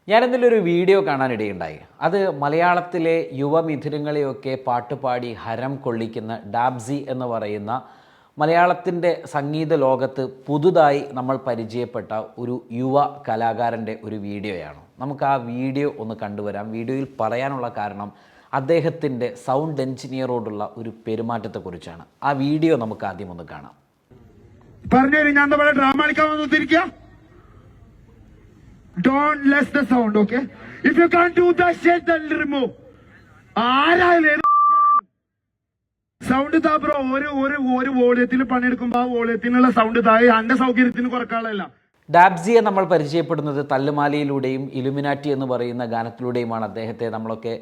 ഞാനിന്നലൊരു video കാണാനിടയുണ്ടായി. അത് മലയാളത്തിലെ യുവമിഥുനങ്ങളെയൊക്കെ പാട്ടുപാടി ഹരം കൊള്ളിക്കുന്ന ഡാബ്സി എന്ന് പറയുന്ന മലയാളത്തിൻ്റെ സംഗീത ലോകത്ത് പുതുതായി നമ്മൾ പരിചയപ്പെട്ട ഒരു യുവ കലാകാരൻ്റെ ഒരു വീഡിയോയാണ്. നമുക്ക് ആ വീഡിയോ ഒന്ന് കണ്ടുവരാം. വീഡിയോയിൽ പറയാനുള്ള കാരണം അദ്ദേഹത്തിൻ്റെ സൗണ്ട് എഞ്ചിനീയറോടുള്ള ഒരു പെരുമാറ്റത്തെക്കുറിച്ചാണ്. ആ വീഡിയോ നമുക്ക് ആദ്യം ഒന്ന് കാണാം. പറഞ്ഞു ഞാൻ ഡ്രാമ കളിക്കാൻ വന്നിരിക്കുക. Don't less the sound, okay? If you can't do that shit, then remove. ആരായാലും സൗണ്ട് താ ബ്രോ. ഒരു വോളിയത്തിൽ പണിയെടുക്കുമ്പോ ആ വോളിയത്തിനുള്ള സൗണ്ട് താഴെ എന്റെ സൗകര്യത്തിന് കുറക്കാളല്ല. ഡാബ്സിയെ നമ്മൾ പരിചയപ്പെടുന്നത് തല്ലുമാലയിലൂടെയും ഇലുമിനാറ്റി എന്ന് പറയുന്ന ഗാനത്തിലൂടെയുമാണ്. അദ്ദേഹത്തെ നമ്മളൊക്കെ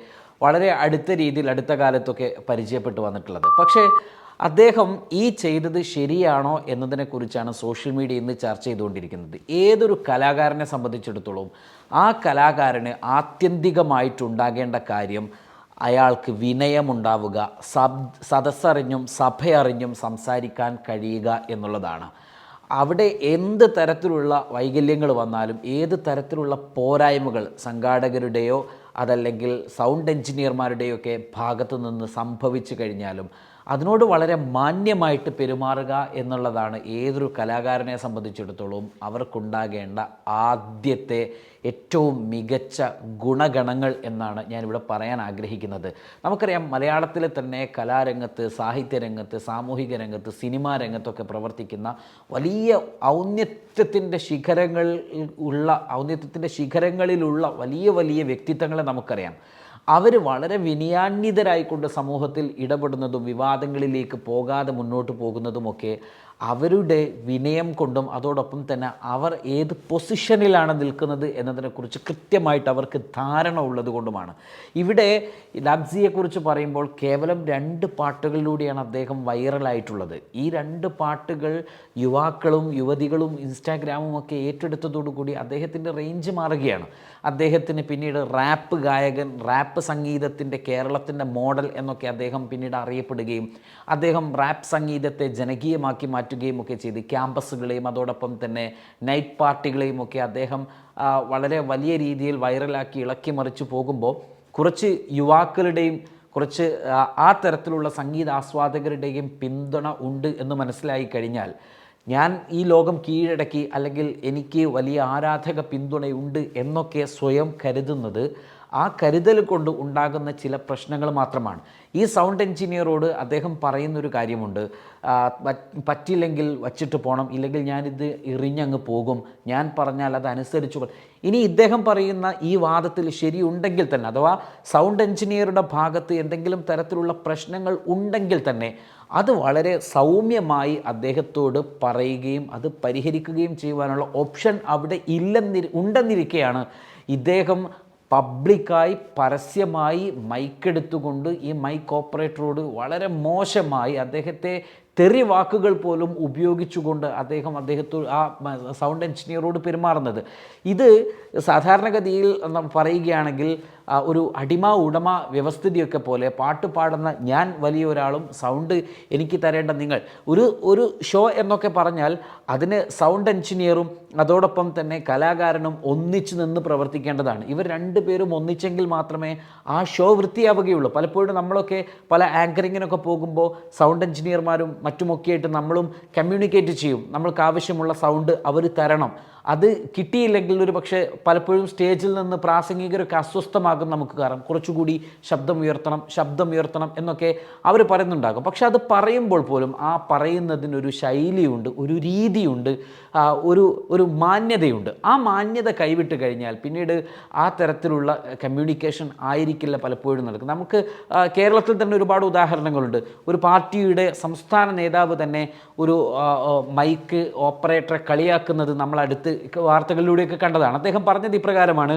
വളരെ അടുത്ത രീതിയിൽ അടുത്ത കാലത്തൊക്കെ പരിചയപ്പെട്ടു വന്നിട്ടുള്ളത്. പക്ഷേ അദ്ദേഹം ഈ ചെയ്തത് ശരിയാണോ എന്നതിനെക്കുറിച്ചാണ് സോഷ്യൽ മീഡിയ ഇന്ന് ചർച്ച ചെയ്തുകൊണ്ടിരിക്കുന്നത്. ഏതൊരു കലാകാരനെ സംബന്ധിച്ചിടത്തോളം ആ കലാകാരന് ആത്യന്തികമായിട്ടുണ്ടാകേണ്ട കാര്യം അയാൾക്ക് വിനയമുണ്ടാവുക, സദസ്സറിഞ്ഞും സഭയറിഞ്ഞും സംസാരിക്കാൻ കഴിയുക എന്നുള്ളതാണ്. അവിടെ എന്ത് തരത്തിലുള്ള വൈകല്യങ്ങൾ വന്നാലും ഏത് തരത്തിലുള്ള പോരായ്മകൾ സംഘാടകരുടെയോ അതല്ലെങ്കിൽ സൗണ്ട് എഞ്ചിനീയർമാരുടെയോ ഒക്കെ ഭാഗത്തു നിന്ന് സംഭവിച്ചു കഴിഞ്ഞാലും അതിനോട് വളരെ മാന്യമായിട്ട് പെരുമാറുക എന്നുള്ളതാണ് ഏതൊരു കലാകാരനെ സംബന്ധിച്ചിടത്തോളം അവർക്കുണ്ടാകേണ്ട ആദ്യത്തെ ഏറ്റവും മികച്ച ഗുണഗണങ്ങൾ എന്നാണ് ഞാനിവിടെ പറയാൻ ആഗ്രഹിക്കുന്നത്. നമുക്കറിയാം, മലയാളത്തിലെ തന്നെ കലാരംഗത്ത്, സാഹിത്യരംഗത്ത്, സാമൂഹിക രംഗത്ത്, സിനിമാ രംഗത്തൊക്കെ പ്രവർത്തിക്കുന്ന വലിയ ഔന്നത്യത്തിൻ്റെ ശിഖരങ്ങളിലുള്ള വലിയ വലിയ വ്യക്തിത്വങ്ങളെ നമുക്കറിയാം. അവർ വളരെ വിനയാന്വിതരായിക്കൊണ്ട് സമൂഹത്തിൽ ഇടപെടുന്നതും വിവാദങ്ങളിലേക്ക് പോകാതെ മുന്നോട്ട് പോകുന്നതുമൊക്കെ അവരുടെ വിനയം കൊണ്ടും അതോടൊപ്പം തന്നെ അവർ ഏത് പൊസിഷനിലാണ് നിൽക്കുന്നത് എന്നതിനെക്കുറിച്ച് കൃത്യമായിട്ട് അവർക്ക് ധാരണ ഉള്ളത് കൊണ്ടുമാണ്. ഇവിടെ ഡാബ്സിയെക്കുറിച്ച് പറയുമ്പോൾ കേവലം 2 പാട്ടുകളിലൂടെയാണ് അദ്ദേഹം വൈറലായിട്ടുള്ളത്. ഈ 2 പാട്ടുകൾ യുവാക്കളും യുവതികളും ഇൻസ്റ്റാഗ്രാമും ഒക്കെ ഏറ്റെടുത്തതോടുകൂടി അദ്ദേഹത്തിൻ്റെ റേഞ്ച് മാറുകയാണ്. അദ്ദേഹത്തിന് പിന്നീട് റാപ്പ് ഗായകൻ, റാപ്പ് സംഗീതത്തിൻ്റെ കേരളത്തിൻ്റെ മോഡൽ എന്നൊക്കെ അദ്ദേഹം പിന്നീട് അറിയപ്പെടുകയും അദ്ദേഹം റാപ്പ് സംഗീതത്തെ ജനകീയമാക്കി മാറ്റുകയും ഒക്കെ ചെയ്ത് ക്യാമ്പസുകളെയും അതോടൊപ്പം തന്നെ നൈറ്റ് പാർട്ടികളെയും ഒക്കെ അദ്ദേഹം വളരെ വലിയ രീതിയിൽ വൈറലാക്കി ഇളക്കി മറിച്ച് പോകുമ്പോൾ കുറച്ച് യുവാക്കളുടെയും കുറച്ച് ആ തരത്തിലുള്ള സംഗീത ആസ്വാദകരുടെയും പിന്തുണ ഉണ്ട് എന്ന് മനസ്സിലായി കഴിഞ്ഞാൽ ഞാൻ ഈ ലോകം കീഴടക്കി അല്ലെങ്കിൽ എനിക്ക് വലിയ ആരാധക പിന്തുണയുണ്ട് എന്നൊക്കെ സ്വയം കരുതുന്നത് ആ കരുതൽ കൊണ്ട് ഉണ്ടാകുന്ന ചില പ്രശ്നങ്ങൾ മാത്രമാണ്. ഈ സൗണ്ട് എഞ്ചിനീയറോട് അദ്ദേഹം പറയുന്നൊരു കാര്യമുണ്ട്, പറ്റില്ലെങ്കിൽ വച്ചിട്ട് പോകണം, ഇല്ലെങ്കിൽ ഞാനിത് എറിഞ്ഞങ്ങ് പോകും, ഞാൻ പറഞ്ഞാൽ അതനുസരിച്ചു. ഇനി ഇദ്ദേഹം പറയുന്ന ഈ വാദത്തിൽ ശരിയുണ്ടെങ്കിൽ തന്നെ, അഥവാ സൗണ്ട് എഞ്ചിനീയറുടെ ഭാഗത്ത് എന്തെങ്കിലും തരത്തിലുള്ള പ്രശ്നങ്ങൾ ഉണ്ടെങ്കിൽ തന്നെ അത് വളരെ സൗമ്യമായി അദ്ദേഹത്തോട് പറയുകയും അത് പരിഹരിക്കുകയും ചെയ്യുവാനുള്ള ഓപ്ഷൻ അവിടെ ഉണ്ടെന്നിരിക്കെയാണ് ഇദ്ദേഹം പബ്ലിക്കായി പരസ്യമായി മൈക്കെടുത്തുകൊണ്ട് ഈ മൈക്ക് ഓപ്പറേറ്ററോട് വളരെ മോശമായി അദ്ദേഹത്തെ തെറി വാക്കുകൾ പോലും ഉപയോഗിച്ചുകൊണ്ട് അദ്ദേഹത്തോട് ആ സൗണ്ട് എഞ്ചിനീയറോട് പെരുമാറുന്നത്. ഇത് സാധാരണഗതിയിൽ പറയുകയാണെങ്കിൽ ഒരു അടിമ ഉടമ വ്യവസ്ഥിതിയൊക്കെ പോലെ പാട്ട് പാടുന്ന ഞാൻ വലിയ ഒരാളും സൗണ്ട് എനിക്ക് തരേണ്ട നിങ്ങൾ, ഒരു ഷോ എന്നൊക്കെ പറഞ്ഞാൽ അതിന് സൗണ്ട് എഞ്ചിനീയറും അതോടൊപ്പം തന്നെ കലാകാരനും ഒന്നിച്ചു നിന്ന് പ്രവർത്തിക്കേണ്ടതാണ്. ഇവർ 2 പേരും ഒന്നിച്ചെങ്കിൽ മാത്രമേ ആ ഷോ വൃത്തിയാവുകയുള്ളൂ. പലപ്പോഴും നമ്മളൊക്കെ പല ആങ്കറിങ്ങിനൊക്കെ പോകുമ്പോൾ സൗണ്ട് എഞ്ചിനീയർമാരും മറ്റുമൊക്കെയായിട്ട് നമ്മളും കമ്മ്യൂണിക്കേറ്റ് ചെയ്യും. നമ്മൾക്ക് ആവശ്യമുള്ള സൗണ്ട് അവർ തരണം. അത് കിട്ടിയില്ലെങ്കിൽ ഒരു പക്ഷേ പലപ്പോഴും സ്റ്റേജിൽ നിന്ന് പ്രാസംഗികരൊക്കെ അസ്വസ്ഥമാകും. നമുക്ക് കാരണം കുറച്ചുകൂടി ശബ്ദം ഉയർത്തണം എന്നൊക്കെ അവർ പറയുന്നുണ്ടാകും. പക്ഷെ അത് പറയുമ്പോൾ പോലും ആ പറയുന്നതിനൊരു ശൈലിയുണ്ട്, ഒരു രീതിയുണ്ട്, ഒരു മാന്യതയുണ്ട്. ആ മാന്യത കൈവിട്ട് കഴിഞ്ഞാൽ പിന്നീട് ആ തരത്തിലുള്ള കമ്മ്യൂണിക്കേഷൻ ആയിരിക്കില്ല പലപ്പോഴും നടക്കുന്നത്. നമുക്ക് കേരളത്തിൽ തന്നെ ഒരുപാട് ഉദാഹരണങ്ങളുണ്ട്. ഒരു പാർട്ടിയുടെ സംസ്ഥാന നേതാവ് തന്നെ ഒരു മൈക്ക് ഓപ്പറേറ്ററെ കളിയാക്കുന്നത് നമ്മളടുത്ത് വാർത്തകളിലൂടെയൊക്കെ കണ്ടതാണ്. അദ്ദേഹം പറഞ്ഞത് ഇപ്രകാരമാണ്,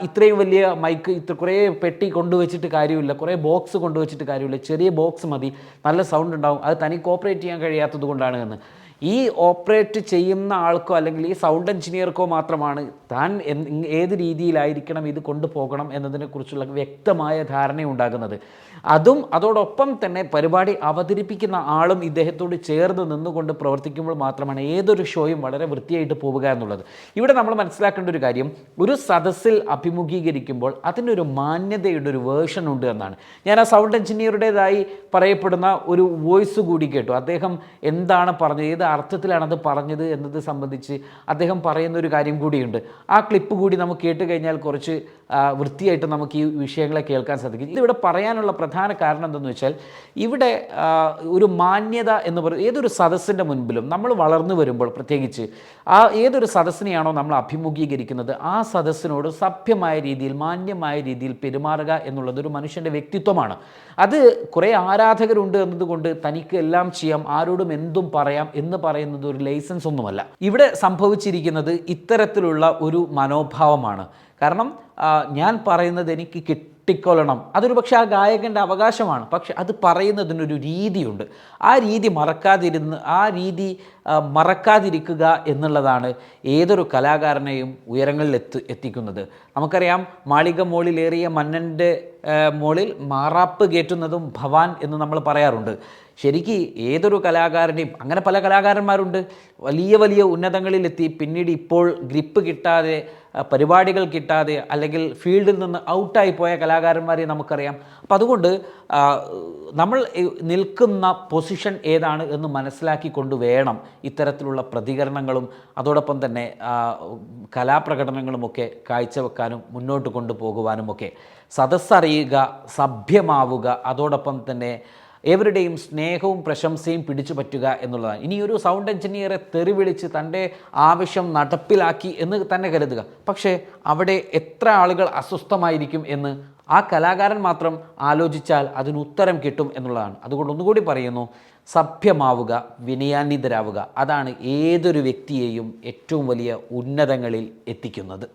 ഇത്രയും വലിയ മൈക്ക് കുറേ പെട്ടി കൊണ്ടുവച്ചിട്ട് കാര്യമില്ല, കുറേ ബോക്സ് കൊണ്ടുവച്ചിട്ട് കാര്യമില്ല, ചെറിയ ബോക്സ് മതി, നല്ല സൗണ്ട് ഉണ്ടാവും, അത് തനിക്ക് ഓപ്പറേറ്റ് ചെയ്യാൻ കഴിയാത്തത് കൊണ്ടാണ് എന്ന്. ഈ ഓപ്പറേറ്റ് ചെയ്യുന്ന ആൾക്കോ അല്ലെങ്കിൽ ഈ സൗണ്ട് എഞ്ചിനീയർക്കോ മാത്രമാണ് താൻ ഏത് രീതിയിലായിരിക്കണം ഇത് കൊണ്ടുപോകണം എന്നതിനെക്കുറിച്ചുള്ള വ്യക്തമായ ധാരണയുണ്ടാകുന്നത്. അതോടൊപ്പം തന്നെ പരിപാടി അവതരിപ്പിക്കുന്ന ആളും ഇദ്ദേഹത്തോട് ചേർന്ന് നിന്നുകൊണ്ട് പ്രവർത്തിക്കുമ്പോൾ മാത്രമാണ് ഏതൊരു ഷോയും വളരെ വൃത്തിയായിട്ട് പോവുക എന്നുള്ളത്. ഇവിടെ നമ്മൾ മനസ്സിലാക്കേണ്ട ഒരു കാര്യം, ഒരു സദസ്സിൽ അഭിമുഖീകരിക്കുമ്പോൾ അതിനൊരു മാന്യതയുടെ ഒരു വേർഷൻ ഉണ്ട് എന്നാണ്. ഞാൻ ആ സൗണ്ട് എഞ്ചിനീയറുടേതായി പറയപ്പെടുന്ന ഒരു വോയിസ് കൂടി കേട്ടു. അദ്ദേഹം എന്താണ് പറഞ്ഞത്, ഏത് അർത്ഥത്തിലാണത് പറഞ്ഞത് എന്നത് സംബന്ധിച്ച് അദ്ദേഹം പറയുന്ന ഒരു കാര്യം കൂടിയുണ്ട്. ആ ക്ലിപ്പ് കൂടി നമുക്ക് കേട്ട് കഴിഞ്ഞാൽ കുറച്ച് വൃത്തിയായിട്ട് നമുക്ക് ഈ വിഷയങ്ങളെ കേൾക്കാൻ സാധിക്കും. ഇതിവിടെ പറയാനുള്ള പ്രധാന കാരണം എന്തെന്ന് വെച്ചാൽ, ഇവിടെ ഒരു മാന്യത എന്ന് പറയുന്നത് ഏതൊരു സദസ്സിൻ്റെ മുൻപിലും നമ്മൾ വളർന്നു വരുമ്പോൾ, പ്രത്യേകിച്ച് ഏതൊരു സദസ്സിനെയാണോ നമ്മൾ അഭിമുഖീകരിക്കുന്നത് ആ സദസ്സിനോട് സഭ്യമായ രീതിയിൽ മാന്യമായ രീതിയിൽ പെരുമാറുക എന്നുള്ളത് ഒരു മനുഷ്യൻ്റെ വ്യക്തിത്വമാണ്. അത് കുറേ ആരാധകരുണ്ട് എന്നതുകൊണ്ട് തനിക്ക് എല്ലാം ചെയ്യാം, ആരോടും എന്തും പറയാം എന്ന് പറയുന്നത് ഒരു ലൈസൻസ് ഒന്നുമല്ല. ഇവിടെ സംഭവിച്ചിരിക്കുന്നത് ഇത്തരത്തിലുള്ള ഒരു മനോഭാവമാണ്. കാരണം ഞാൻ പറയുന്നത് എനിക്ക് കിട്ടിക്കൊള്ളണം, അതൊരു പക്ഷേ ആ ഗായകൻ്റെ അവകാശമാണ്. പക്ഷെ അത് പറയുന്നതിനൊരു രീതിയുണ്ട്. ആ രീതി മറക്കാതിരിക്കുക എന്നുള്ളതാണ് ഏതൊരു കലാകാരനെയും ഉയരങ്ങളിൽ എത്തിക്കുന്നത്. നമുക്കറിയാം, മാളിക മോളിലേറിയ മന്നൻ്റെ മോളിൽ മാറാപ്പ് കയറ്റുന്നതും ഭവാൻ എന്ന് നമ്മൾ പറയാറുണ്ട്. ശരിക്ക് ഏതൊരു കലാകാരനെയും, അങ്ങനെ പല കലാകാരന്മാരുണ്ട്, വലിയ വലിയ ഉന്നതങ്ങളിലെത്തി പിന്നീട് ഇപ്പോൾ ഗ്രിപ്പ് കിട്ടാതെ, പരിപാടികൾ കിട്ടാതെ അല്ലെങ്കിൽ ഫീൽഡിൽ നിന്ന് ഔട്ടായി പോയ കലാകാരന്മാരെ നമുക്കറിയാം. അപ്പം അതുകൊണ്ട് നമ്മൾ നിൽക്കുന്ന പൊസിഷൻ ഏതാണ് എന്ന് മനസ്സിലാക്കിക്കൊണ്ട് വേണം ഇത്തരത്തിലുള്ള പ്രതികരണങ്ങളും അതോടൊപ്പം തന്നെ കലാപ്രകടനങ്ങളുമൊക്കെ കാഴ്ചവെക്കാനും മുന്നോട്ട് കൊണ്ടുപോകുവാനുമൊക്കെ. സദസ്സറിയുക, സഭ്യമാവുക, അതോടൊപ്പം തന്നെ ഏവരുടെയും സ്നേഹവും പ്രശംസയും പിടിച്ചു പറ്റുക എന്നുള്ളതാണ്. ഇനിയൊരു സൗണ്ട് എഞ്ചിനീയറെ തെറി വിളിച്ച് തൻ്റെ ആവശ്യം നടപ്പിലാക്കി എന്ന് തന്നെ കരുതുക. പക്ഷേ അവിടെ എത്ര ആളുകൾ അസ്വസ്ഥമായിരിക്കും എന്ന് ആ കലാകാരൻ മാത്രം ആലോചിച്ചാൽ അതിന് ഉത്തരം കിട്ടും എന്നുള്ളതാണ്. അതുകൊണ്ട് ഒന്നുകൂടി പറയുന്നു, സഭ്യമാവുക, വിനയാന്വിതരാവുക. അതാണ് ഏതൊരു വ്യക്തിയെയും ഏറ്റവും വലിയ ഉന്നതങ്ങളിൽ എത്തിക്കുന്നത്.